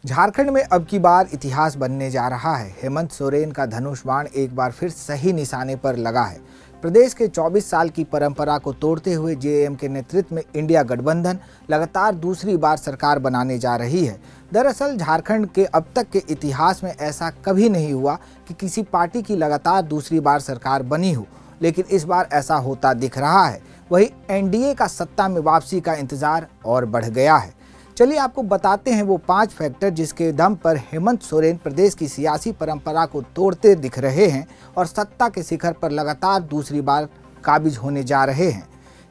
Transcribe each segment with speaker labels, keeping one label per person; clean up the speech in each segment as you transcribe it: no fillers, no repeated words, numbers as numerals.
Speaker 1: झारखंड में अब की बार इतिहास बनने जा रहा है। हेमंत सोरेन का धनुष बाण एक बार फिर सही निशाने पर लगा है। प्रदेश के 24 साल की परंपरा को तोड़ते हुए जेएम के नेतृत्व में इंडिया गठबंधन लगातार दूसरी बार सरकार बनाने जा रही है। दरअसल झारखंड के अब तक के इतिहास में ऐसा कभी नहीं हुआ कि किसी पार्टी की लगातार दूसरी बार सरकार बनी हो, लेकिन इस बार ऐसा होता दिख रहा है। वहीं एनडीए का सत्ता में वापसी का इंतजार और बढ़ गया है। चलिए आपको बताते हैं वो 5 फैक्टर जिसके दम पर हेमंत सोरेन प्रदेश की सियासी परंपरा को तोड़ते दिख रहे हैं और सत्ता के शिखर पर लगातार दूसरी बार काबिज होने जा रहे हैं।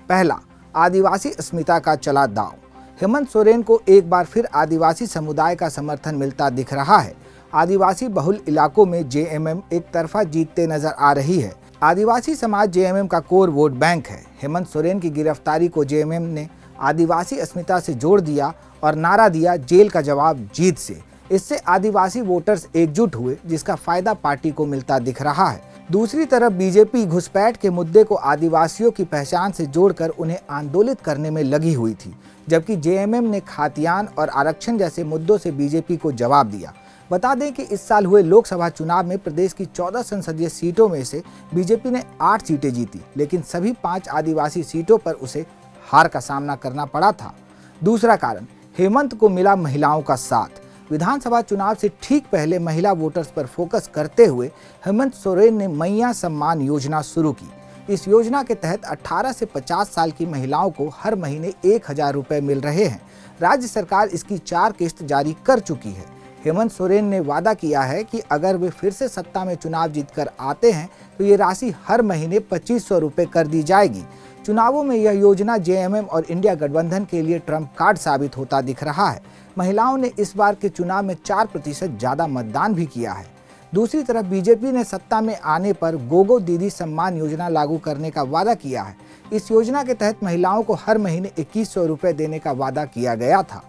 Speaker 1: पहला, आदिवासी अस्मिता का चला दांव। हेमंत सोरेन को एक बार फिर आदिवासी समुदाय का समर्थन मिलता दिख रहा है। आदिवासी बहुल इलाकों में जेएमएम एक तरफा जीतते नजर आ रही है। आदिवासी समाज जेएमएम का कोर वोट बैंक है। हेमंत सोरेन की गिरफ्तारी को जेएमएम ने आदिवासी अस्मिता से जोड़ दिया और नारा दिया जेल का जवाब जीत से। इससे आदिवासी वोटर्स एकजुट हुए, जिसका फायदा पार्टी को मिलता दिख रहा है। दूसरी तरफ बीजेपी घुसपैठ के मुद्दे को आदिवासियों की पहचान से जोड़कर उन्हें आंदोलित करने में लगी हुई थी, जबकि जेएमएम ने खातियान और आरक्षण जैसे मुद्दों से बीजेपी को जवाब दिया। बता दें कि इस साल हुए लोकसभा चुनाव में प्रदेश की 14 संसदीय सीटों में से बीजेपी ने 8 सीटें जीती, लेकिन सभी 5 आदिवासी सीटों पर उसे हार का सामना करना पड़ा था। दूसरा कारण, हेमंत को मिला महिलाओं का साथ। विधानसभा चुनाव से ठीक पहले महिला वोटर्स पर फोकस करते हुए हेमंत सोरेन ने मैया सम्मान योजना शुरू की। इस योजना के तहत 18 से 50 साल की महिलाओं को हर महीने 1000 रुपए मिल रहे हैं। राज्य सरकार इसकी 4 किस्त जारी कर चुकी है। हेमंत सोरेन ने वादा किया है कि अगर वे फिर से सत्ता में चुनाव जीतकर आते हैं तो ये राशि हर महीने 2500 रुपए कर दी जाएगी। चुनावों में यह योजना जेएमएम और इंडिया गठबंधन के लिए ट्रम्प कार्ड साबित होता दिख रहा है। महिलाओं ने इस बार के चुनाव में 4% ज्यादा मतदान भी किया है। दूसरी तरफ बीजेपी ने सत्ता में आने पर गोगो दीदी सम्मान योजना लागू करने का वादा किया है। इस योजना के तहत महिलाओं को हर महीने 2100 रुपए देने का वादा किया गया था।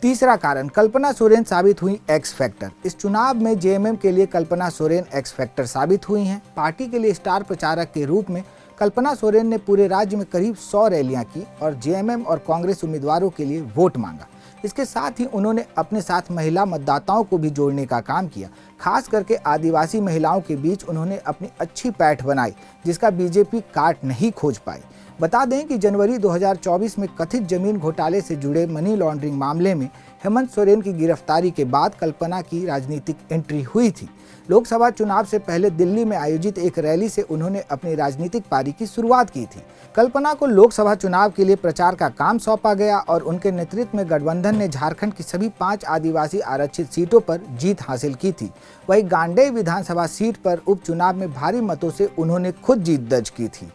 Speaker 1: तीसरा कारण, कल्पना सोरेन साबित हुई एक्स फैक्टर। इस चुनाव में जेएमएम के लिए कल्पना सोरेन एक्स फैक्टर साबित हुई हैं। पार्टी के लिए स्टार प्रचारक के रूप में कल्पना सोरेन ने पूरे राज्य में करीब 100 रैलियां की और जेएमएम और कांग्रेस उम्मीदवारों के लिए वोट मांगा। इसके साथ ही उन्होंने अपने साथ महिला मतदाताओं को भी जोड़ने का काम किया। खास करके आदिवासी महिलाओं के बीच उन्होंने अपनी अच्छी पैठ बनाई, जिसका बीजेपी काट नहीं खोज पाई। बता दें कि जनवरी 2024 में कथित जमीन घोटाले से जुड़े मनी लॉन्ड्रिंग मामले में हेमंत सोरेन की गिरफ्तारी के बाद कल्पना की राजनीतिक एंट्री हुई थी। लोकसभा चुनाव से पहले दिल्ली में आयोजित एक रैली से उन्होंने अपनी राजनीतिक पारी की शुरुआत की थी। कल्पना को लोकसभा चुनाव के लिए प्रचार का काम सौंपा गया और उनके नेतृत्व में गठबंधन ने झारखंड की सभी 5 आदिवासी आरक्षित सीटों पर जीत हासिल की थी। वहीं गांडेय विधानसभा सीट पर उपचुनाव में भारी मतों से उन्होंने खुद जीत दर्ज की थी।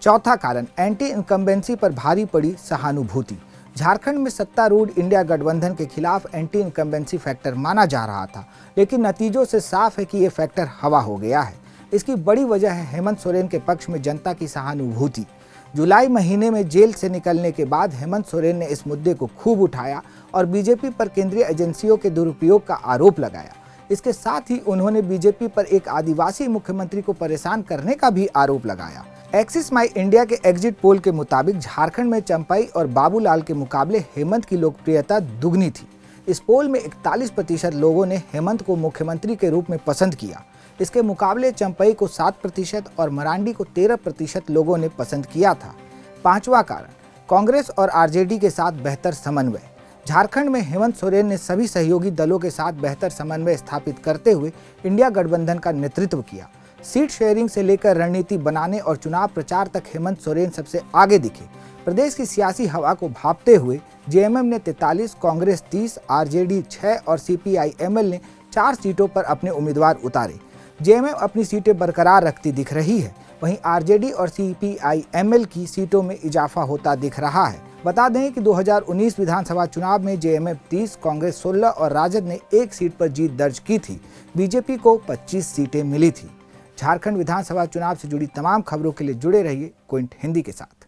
Speaker 1: चौथा कारण, एंटी इनकम्बेंसी पर भारी पड़ी सहानुभूति। झारखंड में सत्तारूढ़ इंडिया गठबंधन के खिलाफ एंटी इनकम्बेंसी फैक्टर माना जा रहा था, लेकिन नतीजों से साफ है कि ये फैक्टर हवा हो गया है। इसकी बड़ी वजह है हेमंत सोरेन के पक्ष में जनता की सहानुभूति। जुलाई महीने में जेल से निकलने के बाद हेमंत सोरेन ने इस मुद्दे को खूब उठाया और बीजेपी पर केंद्रीय एजेंसियों के दुरुपयोग का आरोप लगाया। इसके साथ ही उन्होंने बीजेपी पर एक आदिवासी मुख्यमंत्री को परेशान करने का भी आरोप लगाया। एक्सिस माई इंडिया के एग्जिट पोल के मुताबिक झारखंड में चंपई और बाबूलाल के मुकाबले हेमंत की लोकप्रियता दुगनी थी। इस पोल में 41% लोगों ने हेमंत को मुख्यमंत्री के रूप में पसंद किया। इसके मुकाबले चंपई को 7% और मरांडी को 13% लोगों ने पसंद किया था। पांचवा कारण, कांग्रेस और आरजेडी के साथ बेहतर समन्वय। झारखंड में हेमंत सोरेन ने सभी सहयोगी दलों के साथ बेहतर समन्वय स्थापित करते हुए इंडिया गठबंधन का नेतृत्व किया। सीट शेयरिंग से लेकर रणनीति बनाने और चुनाव प्रचार तक हेमंत सोरेन सबसे आगे दिखे। प्रदेश की सियासी हवा को भांपते हुए जेएमएम ने 43, कांग्रेस 30, आरजेडी 6 और सीपीआई-एमएल ने 4 सीटों पर अपने उम्मीदवार उतारे। जेएमएम अपनी सीटें बरकरार रखती दिख रही है, वहीं आरजेडी और सीपीआई-एमएल की सीटों में इजाफा होता दिख रहा है। बता दें कि 2019 विधानसभा चुनाव में जेएमएम 30, कांग्रेस 16 और राजद ने 1 सीट पर जीत दर्ज की थी। बीजेपी को 25 सीटें मिली थी। झारखंड विधानसभा चुनाव से जुड़ी तमाम खबरों के लिए जुड़े रहिए क्विंट हिंदी के साथ।